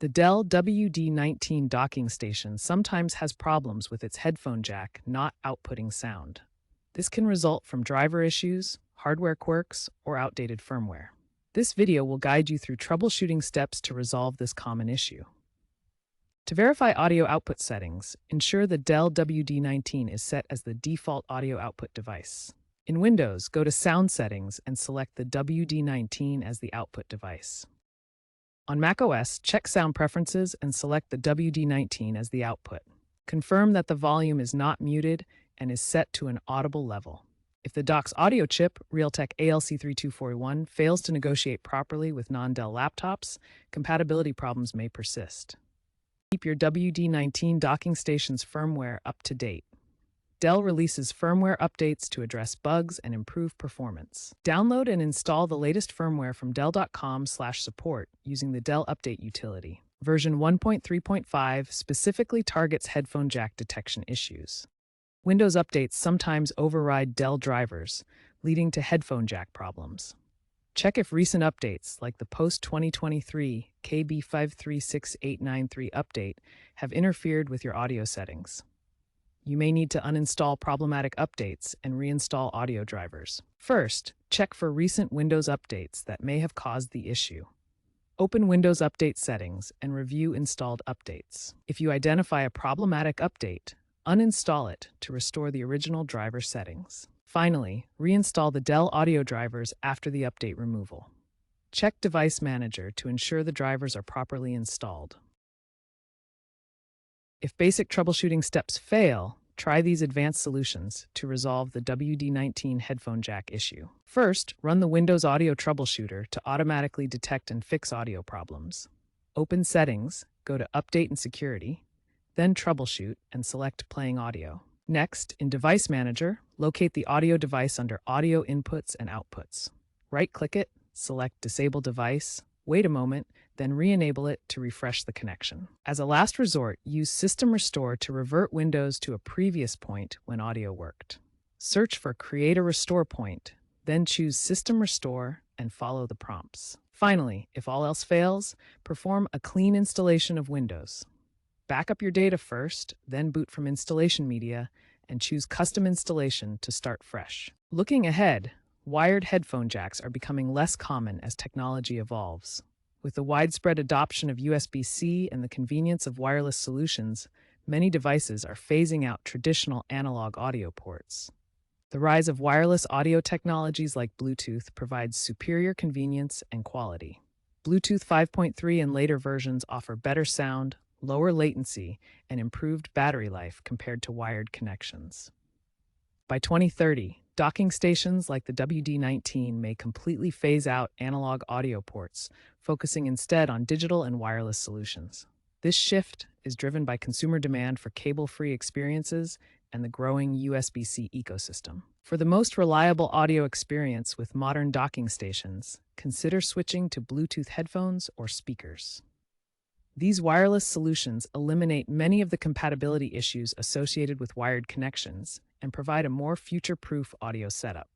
The Dell WD19 Docking Station sometimes has problems with its headphone jack not outputting sound. This can result from driver issues, hardware quirks, or outdated firmware. This video will guide you through troubleshooting steps to resolve this common issue. To verify audio output settings, ensure the Dell WD19 is set as the default audio output device. In Windows, go to Sound Settings and select the WD19 as the output device. On macOS, check Sound Preferences and select the WD19 as the output. Confirm that the volume is not muted and is set to an audible level. If the dock's audio chip, Realtek ALC3241, fails to negotiate properly with non-Dell laptops, compatibility problems may persist. Keep your WD19 docking station's firmware up to date. Dell releases firmware updates to address bugs and improve performance. Download and install the latest firmware from dell.com/support using the Dell Update utility. Version 1.3.5 specifically targets headphone jack detection issues. Windows updates sometimes override Dell drivers, leading to headphone jack problems. Check if recent updates, like the post-2023 KB536893 update, have interfered with your audio settings. You may need to uninstall problematic updates and reinstall audio drivers. First, check for recent Windows updates that may have caused the issue. Open Windows Update Settings and review installed updates. If you identify a problematic update, uninstall it to restore the original driver settings. Finally, reinstall the Dell audio drivers after the update removal. Check Device Manager to ensure the drivers are properly installed. If basic troubleshooting steps fail, try these advanced solutions to resolve the WD19 headphone jack issue. First, run the Windows Audio Troubleshooter to automatically detect and fix audio problems. Open Settings, go to Update and Security, then Troubleshoot and select Playing Audio. Next, in Device Manager, locate the audio device under Audio Inputs and Outputs. Right-click it, select Disable Device, wait a moment, then re-enable it to refresh the connection. As a last resort, use System Restore to revert Windows to a previous point when audio worked. Search for Create a Restore Point, then choose System Restore and follow the prompts. Finally, if all else fails, perform a clean installation of Windows. Back up your data first, then boot from installation media, and choose Custom Installation to start fresh. Looking ahead, wired headphone jacks are becoming less common as technology evolves. With the widespread adoption of USB-C and the convenience of wireless solutions, many devices are phasing out traditional analog audio ports. The rise of wireless audio technologies like Bluetooth provides superior convenience and quality. Bluetooth 5.3 and later versions offer better sound, lower latency, and improved battery life compared to wired connections. By 2030, docking stations like the WD19 may completely phase out analog audio ports, focusing instead on digital and wireless solutions. This shift is driven by consumer demand for cable-free experiences and the growing USB-C ecosystem. For the most reliable audio experience with modern docking stations, consider switching to Bluetooth headphones or speakers. These wireless solutions eliminate many of the compatibility issues associated with wired connections and provide a more future-proof audio setup.